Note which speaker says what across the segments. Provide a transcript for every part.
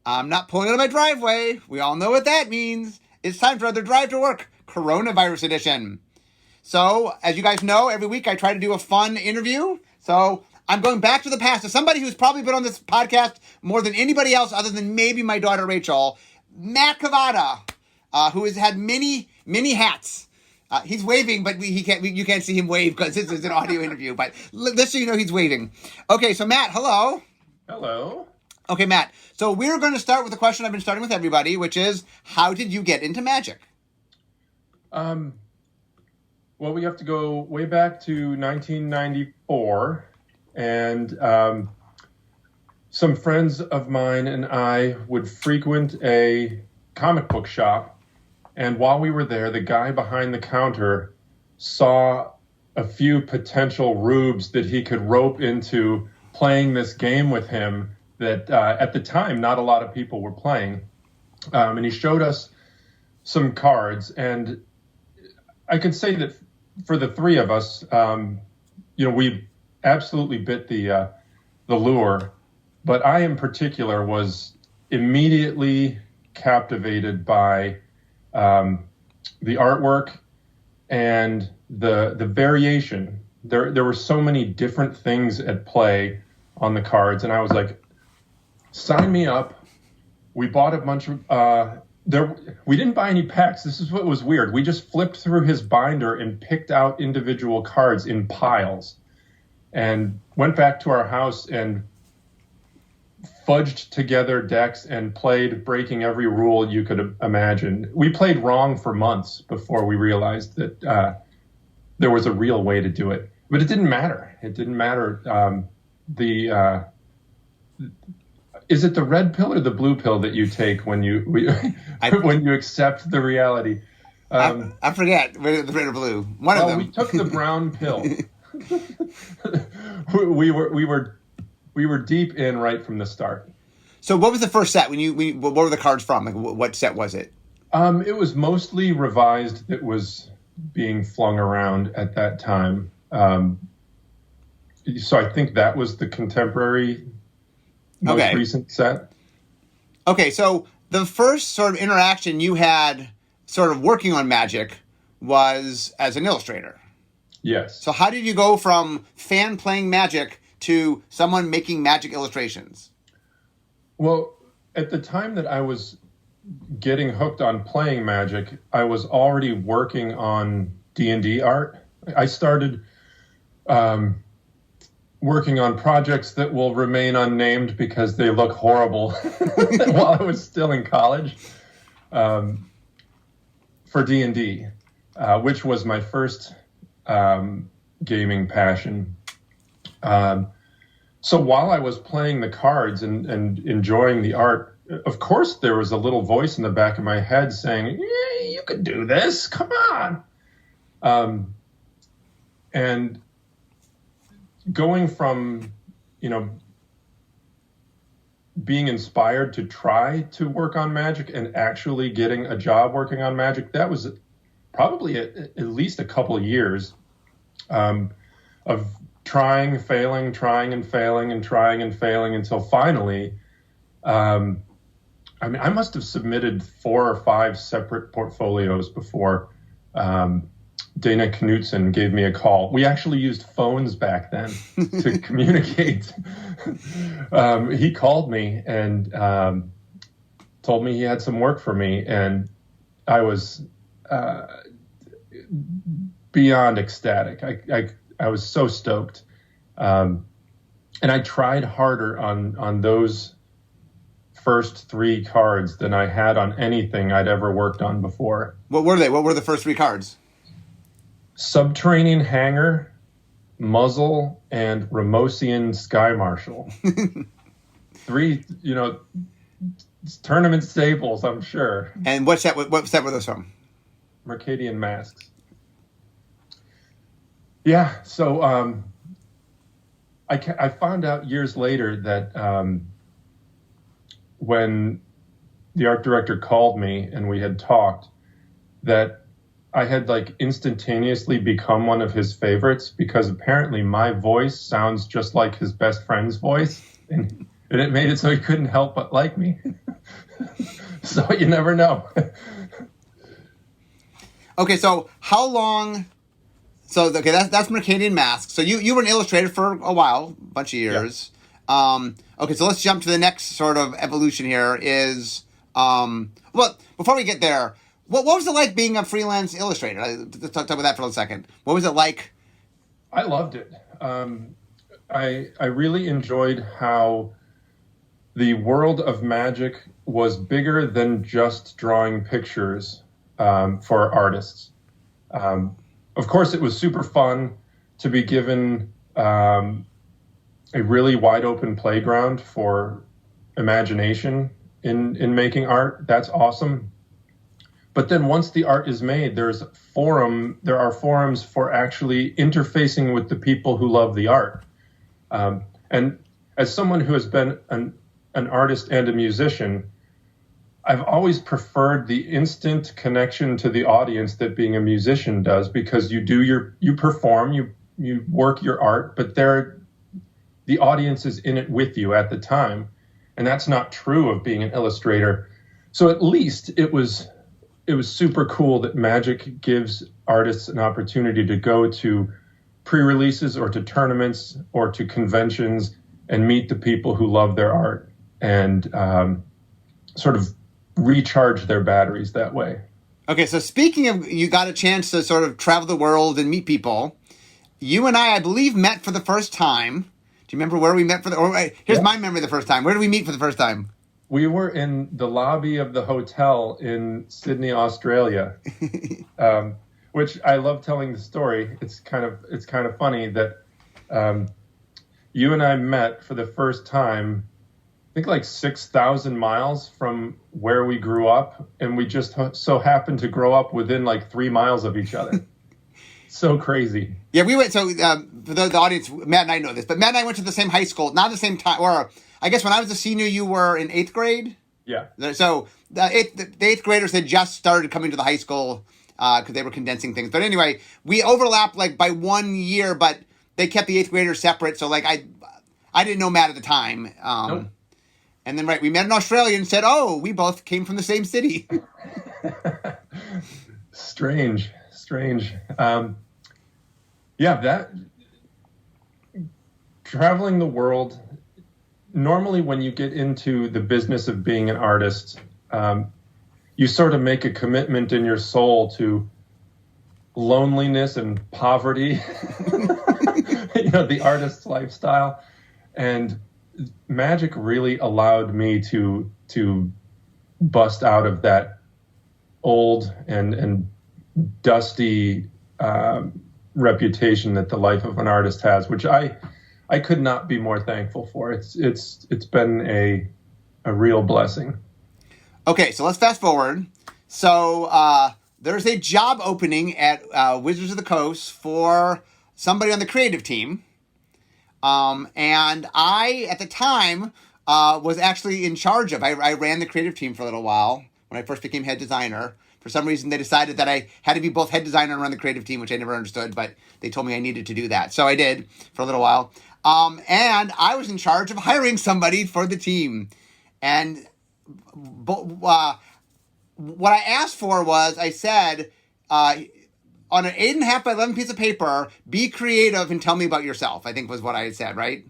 Speaker 1: I'm not pulling out of my driveway. We all know what that means. It's time for another Drive to Work, Coronavirus Edition. So, as you guys know, every week I try to do a fun interview. So, I'm going back to the past to somebody who's probably been on this podcast more than anybody else other than maybe my daughter Rachel, Matt Cavotta, who has had many hats. He's waving, but you can't see him wave because this is an audio interview. But let's so you know he's waving. Okay, so Matt, hello.
Speaker 2: Hello.
Speaker 1: Okay, Matt. So we're going to start with the question I've been starting with everybody, which is, how did you get into magic?
Speaker 2: Well, we have to go way back to 1994, and some friends of mine and I would frequent a comic book shop. And while we were there, the guy behind the counter saw a few potential rubes that he could rope into playing this game with him that at the time, not a lot of people were playing. And he showed us some cards. And I can say that for the three of us, we absolutely bit the lure. But I in particular was immediately captivated by the artwork and the variation. There were so many different things at play on the cards, and I was like, sign me up. We bought a bunch of we didn't buy any packs. This is what was weird. We just flipped through his binder and picked out individual cards in piles and went back to our house and fudged together decks and played breaking every rule you could imagine. We played wrong for months before we realized that there was a real way to do it. But it didn't matter. It didn't matter. Is it the red pill or the blue pill that you take when you when you accept the reality?
Speaker 1: I forget the red or blue. One of them.
Speaker 2: We took the brown pill. We were deep in right from the start.
Speaker 1: So what was the first set? What were the cards from? Like, what set was it?
Speaker 2: It was mostly revised that was being flung around at that time. So I think that was the contemporary, most recent set.
Speaker 1: Okay, so the first sort of interaction you had sort of working on magic was as an illustrator.
Speaker 2: Yes.
Speaker 1: So how did you go from fan playing magic to someone making magic illustrations?
Speaker 2: Well, at the time that I was getting hooked on playing magic, I was already working on D&D art. I started working on projects that will remain unnamed because they look horrible while I was still in college for D&D, which was my first gaming passion. So while I was playing the cards and enjoying the art, of course, there was a little voice in the back of my head saying, yeah, you could do this. Come on. And going from, being inspired to try to work on magic and actually getting a job working on magic, that was probably at least a couple of years of trying, failing, trying and failing and trying and failing until finally, I must have submitted 4 or 5 separate portfolios before Dana Knutson gave me a call. We actually used phones back then to communicate. He called me and told me he had some work for me, and I was beyond ecstatic. I was so stoked. And I tried harder on those first 3 cards than I had on anything I'd ever worked on before.
Speaker 1: What were they? What were the first 3 cards?
Speaker 2: Subterranean Hanger, Muzzle, and Ramosian Sky Marshal. 3, tournament staples, I'm sure.
Speaker 1: And what set were those from?
Speaker 2: Mercadian Masks. Yeah, so I found out years later that when the art director called me and we had talked, that I had instantaneously become one of his favorites because apparently my voice sounds just like his best friend's voice, and it made it so he couldn't help but like me. So you never know.
Speaker 1: Okay, so how long? So okay, that's Mercadian Masks. So you were an illustrator for a while, a bunch of years. Yeah. Okay, so let's jump to the next sort of evolution here. Well, before we get there, what was it like being a freelance illustrator? Let's talk about that for a second. What was it like?
Speaker 2: I loved it. I really enjoyed how the world of magic was bigger than just drawing pictures for artists. Of course, it was super fun to be given a really wide open playground for imagination in making art. That's awesome. But then once the art is made, there are forums for actually interfacing with the people who love the art. And as someone who has been an artist and a musician, I've always preferred the instant connection to the audience that being a musician does, because you perform, you work your art, but the audience is in it with you at the time. And that's not true of being an illustrator. So at least it was super cool that magic gives artists an opportunity to go to pre-releases or to tournaments or to conventions and meet the people who love their art and sort of recharge their batteries that way.
Speaker 1: Okay, so speaking of, you got a chance to sort of travel the world and meet people. You and I believe, met for the first time. Do you remember where we met here's my memory of the first time. Where did we meet for the first time?
Speaker 2: We were in the lobby of the hotel in Sydney, Australia, which I love telling the story. It's kind of funny that you and I met for the first time, I think like 6,000 miles from where we grew up, and we just so happened to grow up within like 3 miles of each other. So crazy. Yeah,
Speaker 1: we went, so for the audience, Matt and I know this, but Matt and I went to the same high school, not the same time, or I guess when I was a senior, you were in 8th grade?
Speaker 2: Yeah.
Speaker 1: So the 8th graders had just started coming to the high school because they were condensing things. But anyway, we overlapped like by 1 year, but they kept the 8th graders separate. So like I didn't know Matt at the time.
Speaker 2: Nope.
Speaker 1: And then we met in Australia and said, oh, we both came from the same city.
Speaker 2: Strange. Yeah, that traveling the world, normally when you get into the business of being an artist, you sort of make a commitment in your soul to loneliness and poverty, the artist's lifestyle. And magic really allowed me to bust out of that old and dusty reputation that the life of an artist has, which I could not be more thankful for. It's been a real blessing.
Speaker 1: Okay, so let's fast forward. So there's a job opening at Wizards of the Coast for somebody on the creative team. And I, at the time, was actually in charge of, I ran the creative team for a little while when I first became head designer. For some reason, they decided that I had to be both head designer and run the creative team, which I never understood, but they told me I needed to do that. So I did for a little while. And I was in charge of hiring somebody for the team. And what I asked for was, I said, on an 8.5 by 11 piece of paper, be creative and tell me about yourself, I think was what I had said, right?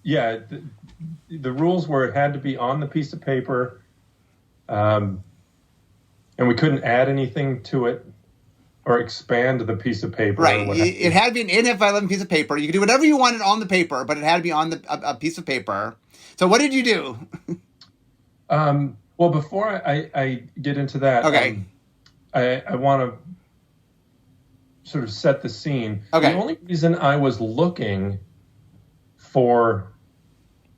Speaker 2: Yeah, the rules were it had to be on the piece of paper, and we couldn't add anything to it or expand the piece of paper.
Speaker 1: Right. It had to be an 8.5 by 11 piece of paper. You could do whatever you wanted on the paper, but it had to be on a piece of paper. So what did you do?
Speaker 2: Well, before I get into that,
Speaker 1: okay.
Speaker 2: I want to sort of set the scene.
Speaker 1: Okay.
Speaker 2: The only reason I was looking for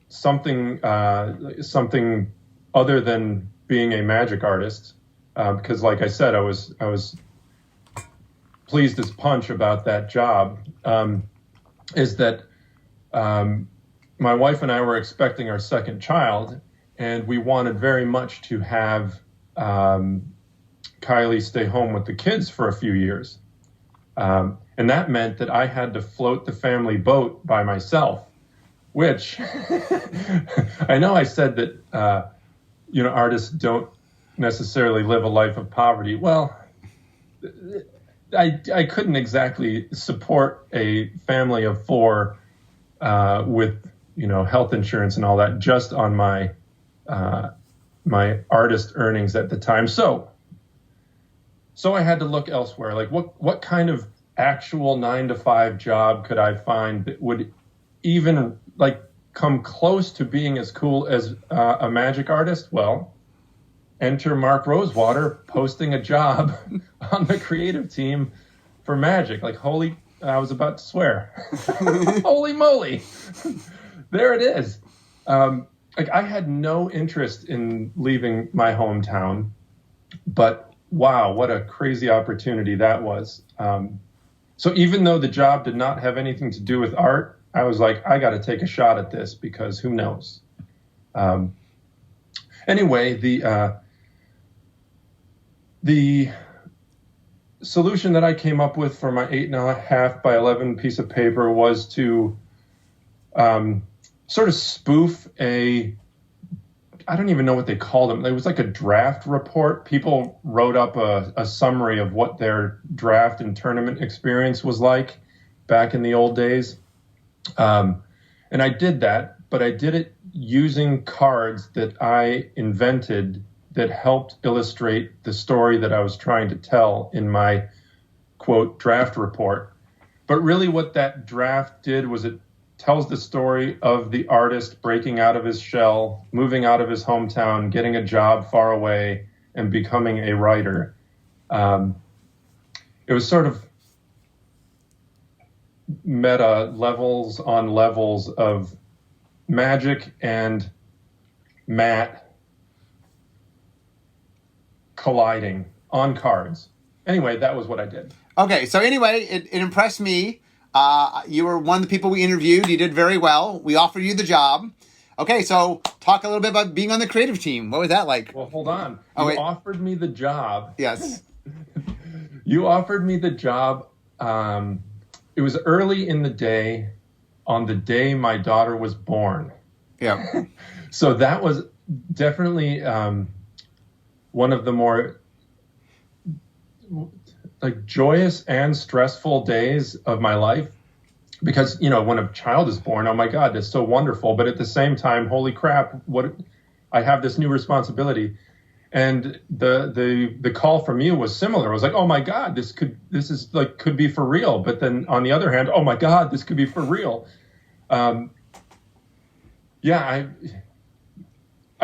Speaker 2: something other than being a magic artist, because like I said, I was pleased as punch about that job, is that my wife and I were expecting our second child, and we wanted very much to have Kylie stay home with the kids for a few years. And that meant that I had to float the family boat by myself, which I know I said that, artists don't necessarily live a life of poverty. Well, I couldn't exactly support a family of 4 with, health insurance and all that just on my my artist earnings at the time. So I had to look elsewhere. Like what kind of actual 9-to-5 job could I find that would even like come close to being as cool as a magic artist? Well, enter Mark Rosewater posting a job on the creative team for Magic. Like, I was about to swear. Holy moly. There it is. I had no interest in leaving my hometown, but wow, what a crazy opportunity that was. So even though the job did not have anything to do with art, I was like, I got to take a shot at this because who knows? Anyway, the solution that I came up with for my 8.5 by 11 piece of paper was to sort of spoof I don't even know what they called them. It was like a draft report. People wrote up a summary of what their draft and tournament experience was like back in the old days. And I did that, but I did it using cards that I invented that helped illustrate the story that I was trying to tell in my, quote, draft report. But really what that draft did was it tells the story of the artist breaking out of his shell, moving out of his hometown, getting a job far away, and becoming a writer. It was sort of meta levels on levels of Magic and Matt colliding on cards. Anyway, that was what I did.
Speaker 1: Okay, so anyway, it impressed me. You were one of the people we interviewed. You did very well. We offered you the job. Okay, so talk a little bit about being on the creative team. What was that like?
Speaker 2: Well, hold on. You offered me the job.
Speaker 1: Yes.
Speaker 2: You offered me the job. It was early in the day, on the day my daughter was born.
Speaker 1: Yeah.
Speaker 2: So that was definitely one of the more like joyous and stressful days of my life, because when a child is born, oh my God, that's so wonderful. But at the same time, holy crap, I have this new responsibility. And the call from you was similar. I was like, oh my God, this could be for real. But then on the other hand, oh my God, this could be for real. I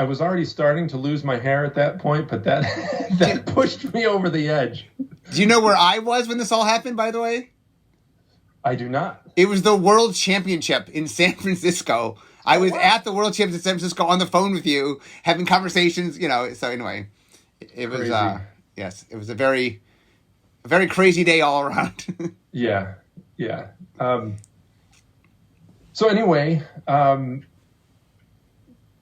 Speaker 2: was already starting to lose my hair at that point, but that pushed me over the edge.
Speaker 1: Do you know where I was when this all happened, by the way?
Speaker 2: I do not.
Speaker 1: It was the World Championship in San Francisco. I was at the World Championship in San Francisco on the phone with you, having conversations, So anyway, it was, yes, it was a very crazy day all around.
Speaker 2: Yeah. So anyway,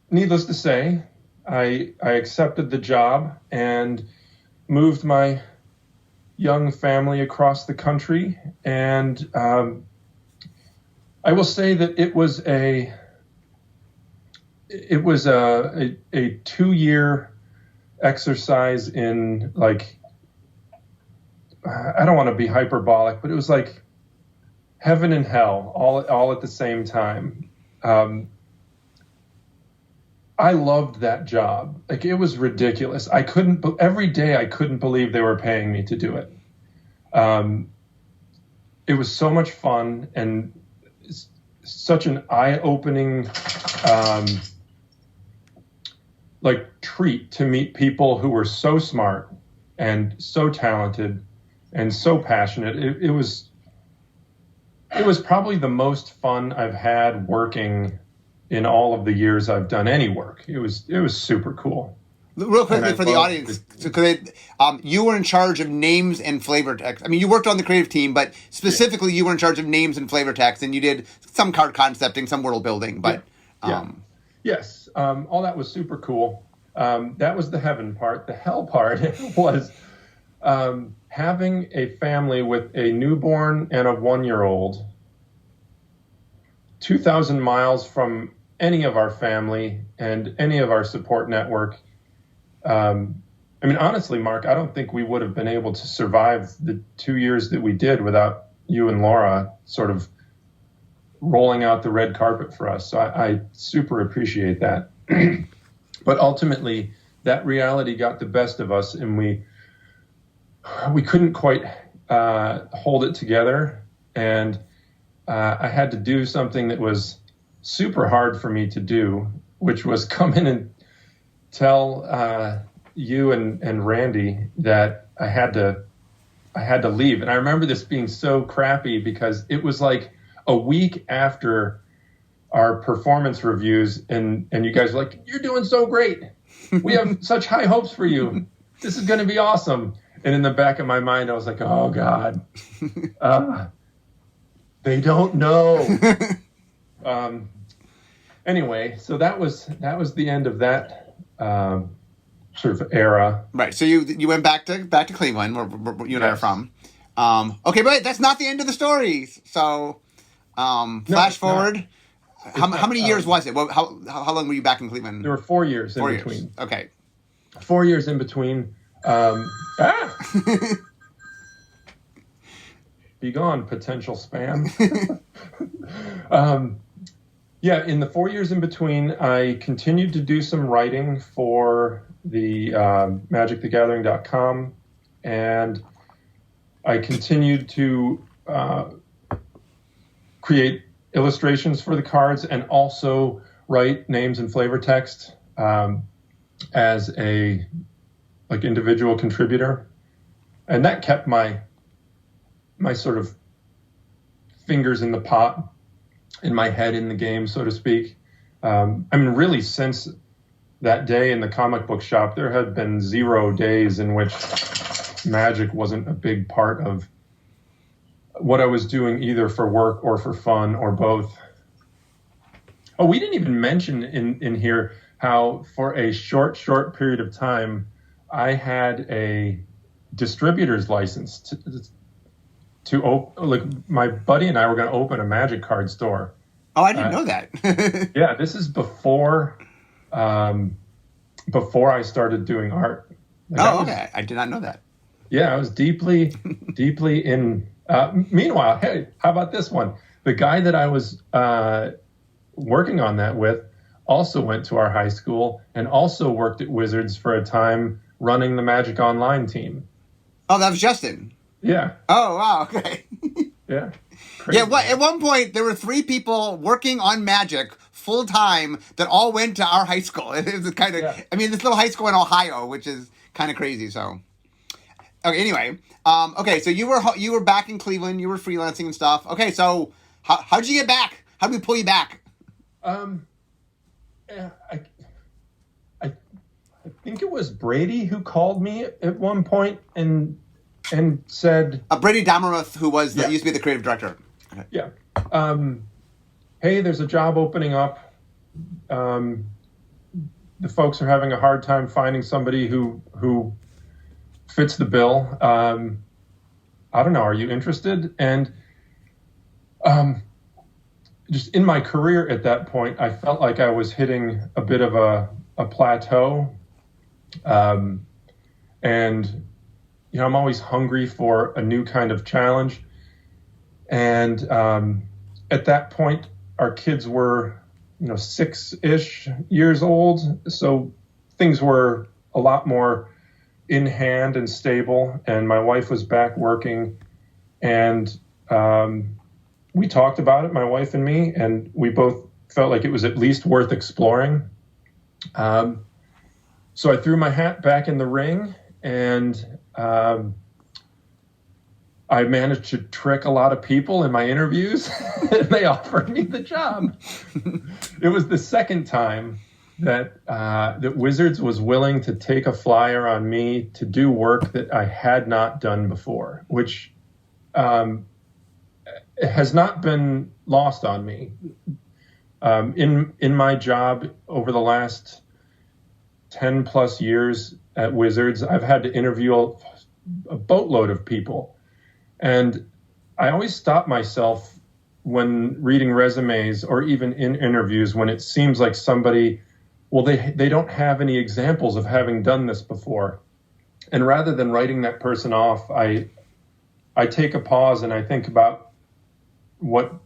Speaker 2: needless to say, I accepted the job and moved my young family across the country. And I will say that it was a 2-year exercise in, like, I don't want to be hyperbolic, but it was like heaven and hell all at the same time. I loved that job. Like, it was ridiculous. Every day I couldn't believe they were paying me to do it. It was so much fun and such an eye-opening, treat to meet people who were so smart and so talented and so passionate. It was probably the most fun I've had working in all of the years I've done any work. It was super cool.
Speaker 1: Real quickly for the audience, you were in charge of names and flavor text. I mean, you worked on the creative team, but specifically you were in charge of names and flavor text, and you did some card concepting, some world building. But
Speaker 2: yes, all that was super cool. That was the heaven part. The hell part was having a family with a newborn and a 1-year-old 2,000 miles from any of our family and any of our support network. I mean, honestly, Mark, I don't think we would have been able to survive the 2 years that we did without you and Laura sort of rolling out the red carpet for us. So I super appreciate that. But ultimately, that reality got the best of us, and we couldn't quite hold it together. And I had to do something that was super hard for me to do, which was come in and tell you and Randy that I had to leave. And I remember this being so crappy because it was like a week after our performance reviews, and you guys were like, "You're doing so great. We have such high hopes for you. This is going to be awesome." And in the back of my mind, I was like, "Oh God, they don't know." Anyway, so that was the end of that sort of era.
Speaker 1: Right. So you went back to Cleveland, where you and I are from. Okay, but that's not the end of the story. So, flash forward. How many years was it? How long were you back in Cleveland?
Speaker 2: There were 4 years in between.
Speaker 1: Okay.
Speaker 2: 4 years in between. Be gone, potential spam. Yeah, in the 4 years in between, I continued to do some writing for the magicthegathering.com, and I continued to create illustrations for the cards and also write names and flavor text as a individual contributor, and that kept my sort of fingers in the pot, in my head in the game, so to speak. I mean, really, since that day in the comic book shop, there had been 0 days in which magic wasn't a big part of what I was doing, either for work or for fun or both. Oh, we didn't even mention in here how for a short period of time, I had a distributor's license to my buddy and I were going to open a magic card store.
Speaker 1: Oh, I didn't know that.
Speaker 2: Yeah, this is before I started doing art.
Speaker 1: Okay. I did not know that.
Speaker 2: Yeah, I was deeply in. Meanwhile, hey, how about this one? The guy that I was working on that with also went to our high school and also worked at Wizards for a time running the Magic Online team.
Speaker 1: Oh, that was Justin.
Speaker 2: Yeah.
Speaker 1: Oh, wow. Okay.
Speaker 2: Yeah. Crazy.
Speaker 1: Yeah. At one point, there were 3 people working on Magic full time that all went to our high school. It was kind of, yeah. I mean, this little high school in Ohio, which is kind of crazy. So, okay. Anyway, okay. So you were back in Cleveland. You were freelancing and stuff. Okay. So how did you get back? How did we pull you back?
Speaker 2: I think it was Brady who called me at one point and said...
Speaker 1: Brady Dameroth, who used to be the creative director. Okay.
Speaker 2: Yeah. Hey, there's a job opening up. The folks are having a hard time finding somebody who fits the bill. I don't know. Are you interested? And just in my career at that point, I felt like I was hitting a bit of a plateau. And, I'm always hungry for a new kind of challenge. And at that point, our kids were, 6-ish years old. So things were a lot more in hand and stable. And my wife was back working. And we talked about it, my wife and me, and we both felt like it was at least worth exploring. So I threw my hat back in the ring, and I managed to trick a lot of people in my interviews, and they offered me the job. It was the second time that Wizards was willing to take a flyer on me to do work that I had not done before, which has not been lost on me. In my job over the last 10 plus years at Wizards, I've had to interview a boatload of people. And I always stop myself when reading resumes or even in interviews, when it seems like somebody, well, they don't have any examples of having done this before. And rather than writing that person off, I take a pause and I think about what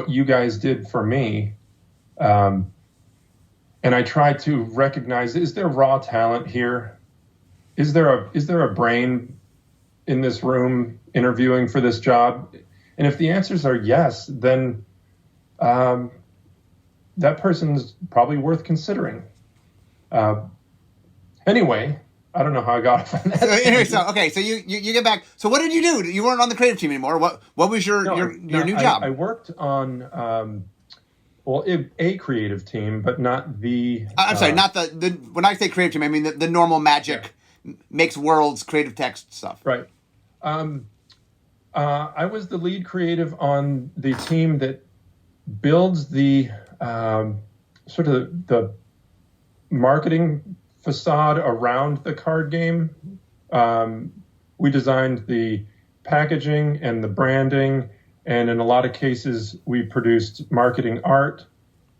Speaker 2: you guys did for me. And I try to recognize, is there raw talent here? Is there a brain in this room interviewing for this job? And if the answers are yes, then that person's probably worth considering. Anyway, I don't know how I got off on that.
Speaker 1: So you get back. So what did you do? You weren't on the creative team anymore. What was your new job?
Speaker 2: I worked on a creative team, but not the.
Speaker 1: I'm sorry, not the. When I say creative team, I mean the normal Magic makes worlds creative text stuff.
Speaker 2: Right. I was the lead creative on the team that builds the sort of the marketing facade around the card game. We designed the packaging and the branding, and in a lot of cases, we produced marketing art.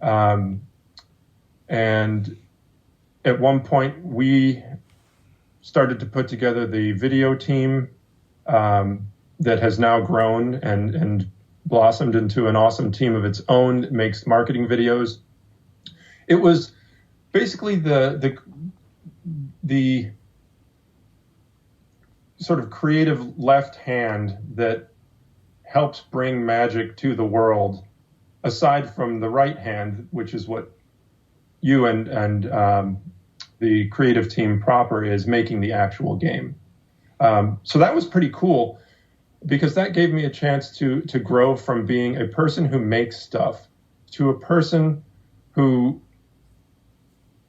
Speaker 2: And at one point, we started to put together the video team that has now grown and blossomed into an awesome team of its own that makes marketing videos. It was basically the sort of creative left hand that helps bring Magic to the world, aside from the right hand, which is what you and the creative team proper is, making the actual game. So that was pretty cool, because that gave me a chance to grow from being a person who makes stuff to a person who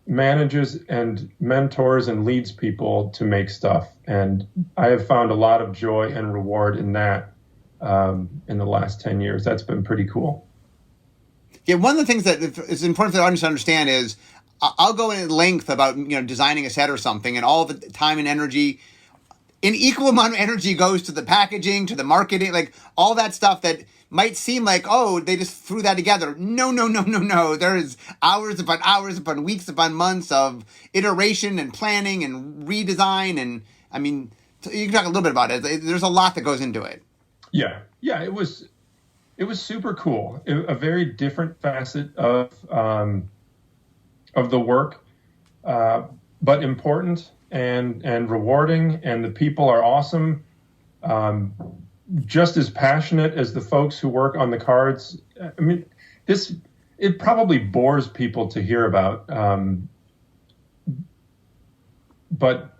Speaker 2: manages and mentors and leads people to make stuff. And I have found a lot of joy and reward in that in the last 10 years. That's been pretty cool.
Speaker 1: Yeah, one of the things that is important for the audience to understand is I'll go in length about designing a set or something, and all the time and energy, an equal amount of energy goes to the packaging, to the marketing, like all that stuff that might seem like, oh, they just threw that together. No. There is hours upon weeks upon months of iteration and planning and redesign. And I mean, you can talk a little bit about it. There's a lot that goes into it.
Speaker 2: Yeah, it was super cool. A very different facet of the work, but important and rewarding. And the people are awesome. Just as passionate as the folks who work on the cards. I mean, it probably bores people to hear about. But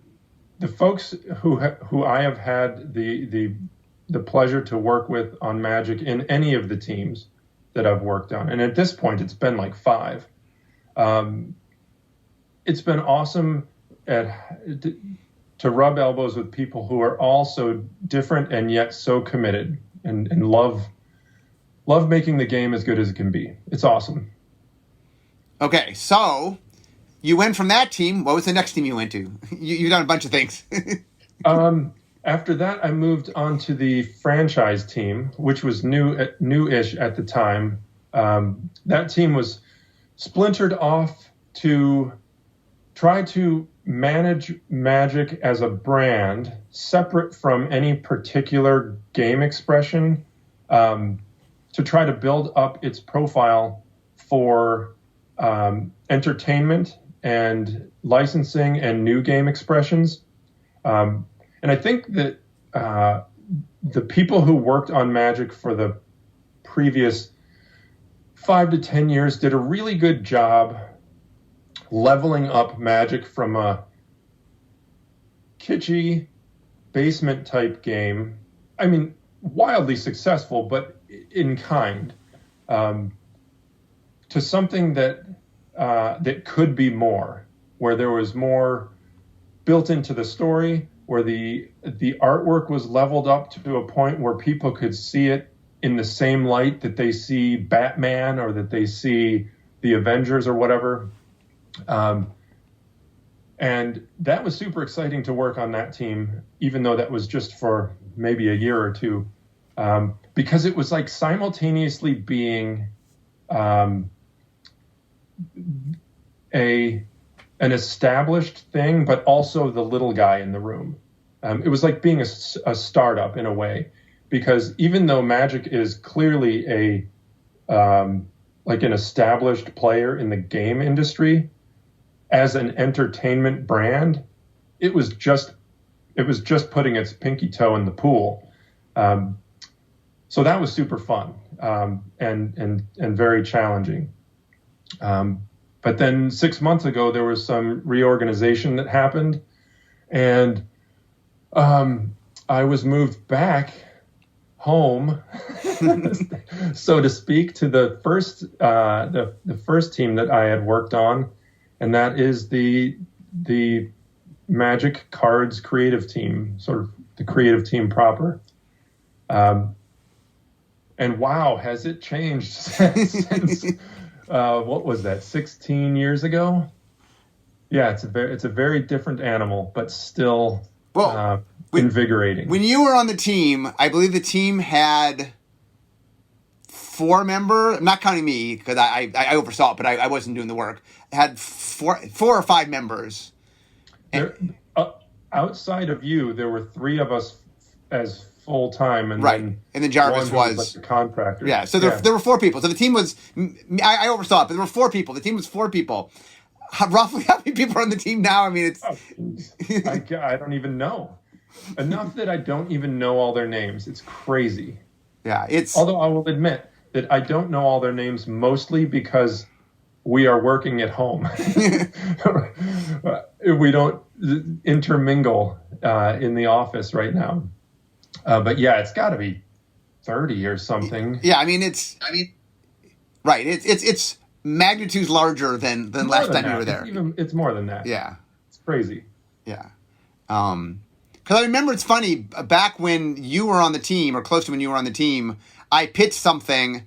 Speaker 2: the folks who I have had the pleasure to work with on Magic in any of the teams that I've worked on, and at this point it's been like 5. It's been awesome to rub elbows with people who are all so different and yet so committed and love making the game as good as it can be. It's awesome.
Speaker 1: Okay, so you went from that team. What was the next team you went to? You've done a bunch of things.
Speaker 2: After that, I moved on to the franchise team, which was new-ish at the time. That team was splintered off to try to manage Magic as a brand separate from any particular game expression, to try to build up its profile for entertainment and licensing and new game expressions. And I think that the people who worked on Magic for the previous 5 to 10 years did a really good job leveling up Magic from a kitschy basement type game. I mean, wildly successful, but in kind, to something that could be more, where there was more built into the story, where the artwork was leveled up to a point where people could see it in the same light that they see Batman or that they see the Avengers or whatever. And that was super exciting to work on that team, even though that was just for maybe a year or two. because it was like simultaneously being an established thing, but also the little guy in the room. It was like being a startup in a way, because even though Magic is clearly like an established player in the game industry, as an entertainment brand, it was just putting its pinky toe in the pool. So that was super fun, and very challenging. But then 6 months ago, there was some reorganization that happened, and I was moved back home, so to speak, to the first team that I had worked on, and that is the Magic Cards creative team, sort of the creative team proper. And wow, has it changed since what was that, 16 years ago? Yeah, it's a very different animal, but still invigorating.
Speaker 1: When you were on the team, I believe the team had 4 members. I'm not counting me because I oversaw it, but I wasn't doing the work. It had 4 or 5 members.
Speaker 2: Outside of you, there were 3 of us as full time, and
Speaker 1: right, and then Jarvis was
Speaker 2: like the contractor.
Speaker 1: Yeah, so there were 4 people. So the team was, I oversaw it, but there were 4 people. The team was 4 people. Roughly, how many people are on the team now? I mean, it's
Speaker 2: I don't even know. Enough that I don't even know all their names. It's crazy.
Speaker 1: Yeah,
Speaker 2: although I will admit that I don't know all their names, mostly because we are working at home. We don't intermingle in the office right now. But yeah, it's got to be 30 or something.
Speaker 1: Yeah, I mean, right. It's magnitudes larger than last time you were there.
Speaker 2: It's more than that.
Speaker 1: Yeah,
Speaker 2: it's crazy.
Speaker 1: Yeah, because I remember, it's funny, back when you were on the team, or close to when you were on the team, I pitched something,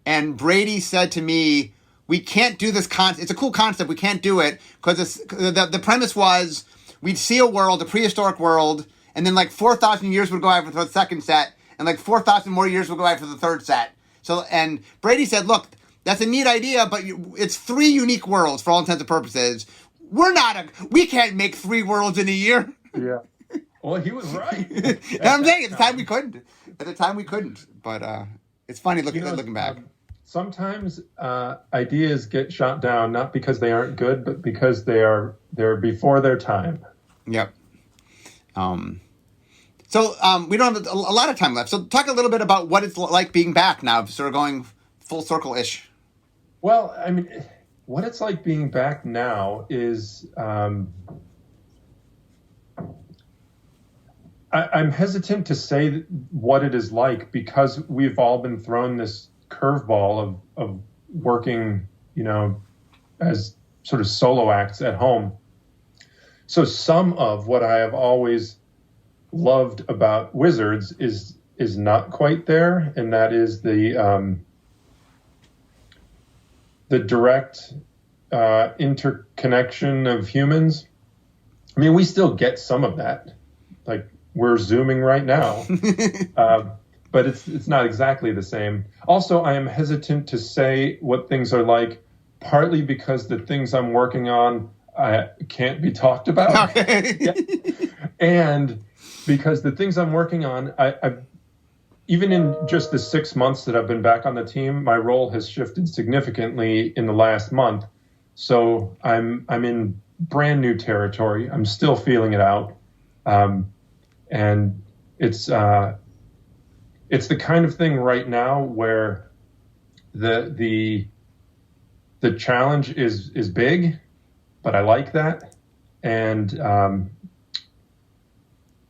Speaker 1: and Brady said to me, "We can't do this concept. It's a cool concept. We can't do it because the premise was we'd see a prehistoric world." And then like 4,000 years would go by for the second set, and like 4,000 more years would go by for the third set. So, and Brady said, "Look, that's a neat idea, but it's 3 unique worlds for all intents and purposes. We can't make 3 worlds in a year."
Speaker 2: Yeah. Well, he was right.
Speaker 1: I'm saying at the time we couldn't. But it's funny looking back.
Speaker 2: Sometimes ideas get shot down not because they aren't good, but because they're before their time.
Speaker 1: Yep. So we don't have a lot of time left. So talk a little bit about what it's like being back now, sort of going full circle-ish.
Speaker 2: Well, I mean, what it's like being back now is I'm hesitant to say what it is like, because we've all been thrown this curveball of working, as sort of solo acts at home. So some of what I have always loved about Wizards is not quite there, and that is the direct interconnection of humans. I mean, we still get some of that, like we're Zooming right now, but it's not exactly the same. Also, I am hesitant to say what things are like, partly because the things I'm working on can't be talked about.
Speaker 1: Okay.
Speaker 2: Yeah. And because the things I'm working on, I've even in just the 6 months that I've been back on the team, my role has shifted significantly in the last month. So I'm in brand new territory. I'm still feeling it out. And it's the kind of thing right now where the challenge is big, but I like that. And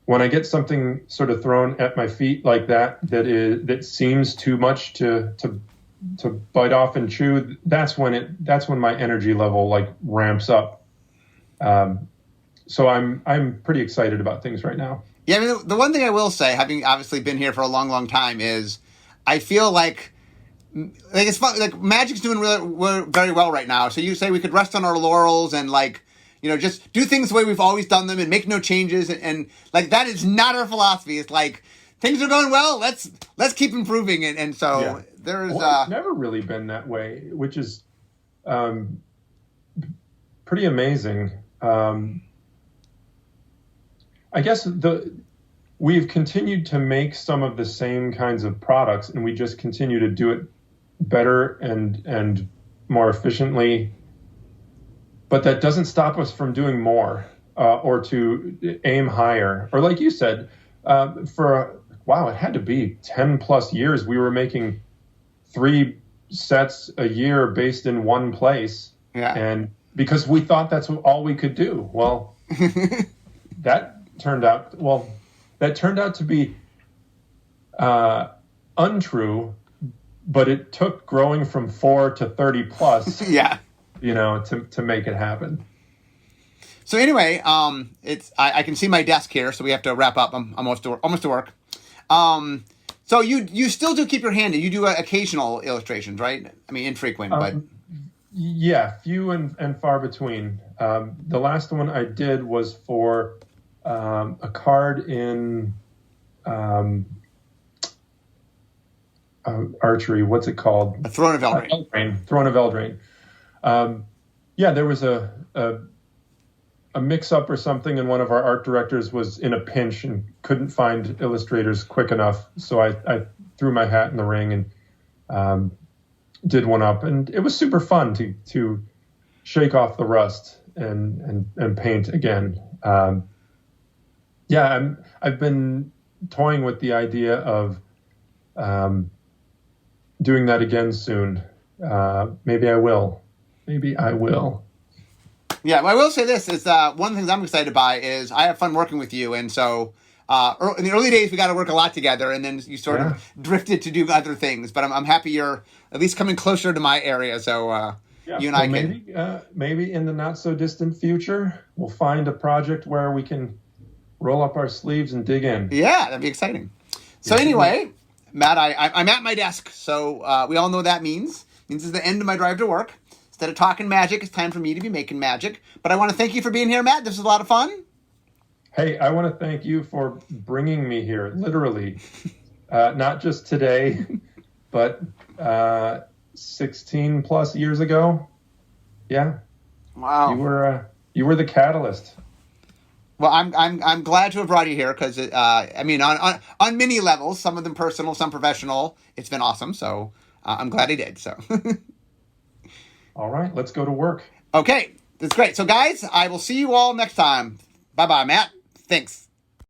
Speaker 2: when I get something sort of thrown at my feet like that seems too much to bite off and chew, that's when my energy level like ramps up. So I'm pretty excited about things right now.
Speaker 1: Yeah, I mean, the one thing I will say, having obviously been here for a long, long time, is I feel like it's fun. Like Magic's doing very well right now. So you say we could rest on our laurels and just do things the way we've always done them and make no changes. And like, that is not our philosophy. It's like, things are going well. Let's keep improving it. And so there's
Speaker 2: it's never really been that way, which is pretty amazing. I guess we've continued to make some of the same kinds of products, and we just continue to do it better and more efficiently. But that doesn't stop us from doing more or to aim higher. Or like you said, it had to be 10 plus years. We were making 3 sets a year based in one place.
Speaker 1: Yeah.
Speaker 2: And because we thought that's all we could do. Well, that turned out to be untrue, but it took growing from 4 to 30 plus,
Speaker 1: yeah,
Speaker 2: to make it happen.
Speaker 1: So anyway, I can see my desk here, so we have to wrap up. I'm almost to work. So you still do keep your hand in. You do occasional illustrations, right? I mean, infrequent, but
Speaker 2: yeah, few and far between. The last one I did was for a card in archery. What's it called?
Speaker 1: A Throne of Eldraine.
Speaker 2: Throne of Eldraine. There was a mix-up or something, and one of our art directors was in a pinch and couldn't find illustrators quick enough. So I threw my hat in the ring and did one up, and it was super fun to shake off the rust and paint again. I've been toying with the idea of doing that again soon. Maybe I will.
Speaker 1: Yeah, well, I will say this is one of the things I'm excited by is I have fun working with you, and so in the early days we got to work a lot together, and then you sort of drifted to do other things. But I'm happy you're at least coming closer to my area, so you and I can
Speaker 2: maybe in the not so distant future we'll find a project where we can roll up our sleeves and dig in.
Speaker 1: Yeah, that'd be exciting. So anyway, Matt, I'm at my desk, so we all know what that means. It means it's the end of my drive to work. Instead of talking magic, it's time for me to be making magic. But I want to thank you for being here, Matt. This was a lot of fun.
Speaker 2: Hey, I want to thank you for bringing me here, literally. Not just today, but 16 plus years ago. Yeah.
Speaker 1: Wow.
Speaker 2: You were the catalyst.
Speaker 1: Well, I'm glad to have brought you here because on many levels, some of them personal, some professional. It's been awesome. So I'm glad I did. So.
Speaker 2: All right, let's go to work.
Speaker 1: Okay, that's great. So, guys, I will see you all next time. Bye-bye, Matt. Thanks.